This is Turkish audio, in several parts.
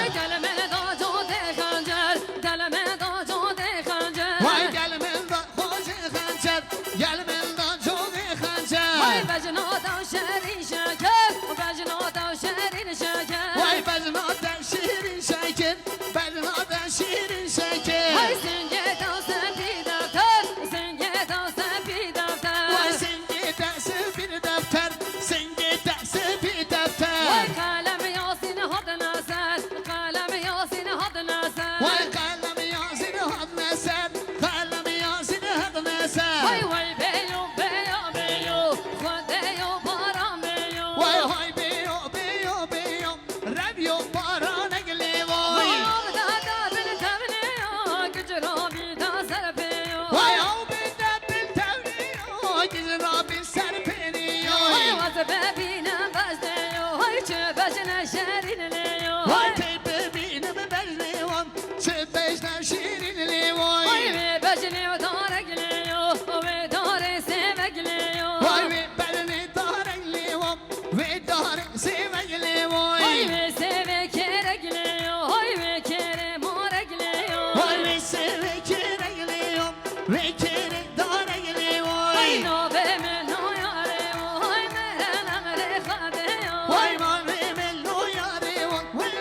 Vay gelme da code xancer, gelme da code xancer. Vay gelme da hoca xancer, gelme da code xancer. Vay bacno da şerin şeker, bacno da şerin şeker. Vay bacno da şirin şeker, bacno da şirin şeker. Vay sen git al sen bir defter, sen git al sen bir defter. Vay sen gidersin bir defter, sen gidersin bir defter. Vay kalem Yasin hadına ser, kalem Yasin hadına ser. Vay kalem yazını hadne ser, kalem yazını hadne ser. Vay vay beyo beyo beyo, Xudeyo baram beyo. Vay hay beyo beyo beyo, Rab yo para negli vay. Vay avda da beni tevliyo, gücüro bir da serpeyo. Vay av bende bil tevliyo, gizra bil serpeniyo. Vay vazbebine bezdeyo, hay çöbecine şerinleyo. Vay teybe benim bezliyon, çebeşler şirinli vay. Vay ve becine dara gileyo, ve dare sevegleyo. Vay ve belini darenli vay, ve daren sevegli Vay vay. ve seve kere gileyo, hay ve kere mora gileyo. Vay ve seve keregli vay, ve kere darenli Ay vay. no be me no yare, hay merenang re khadeyo. Vay maremel no yare vay,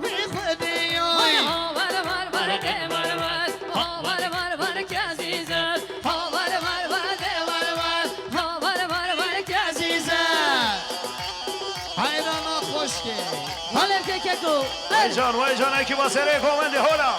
ve xudeyo. Vay ha var de var, ha var kazizer. Ha var de var, ha var kazizer. Azize, hayrana hoş geldin. Alev keko. Vay can ekip asere komende hola.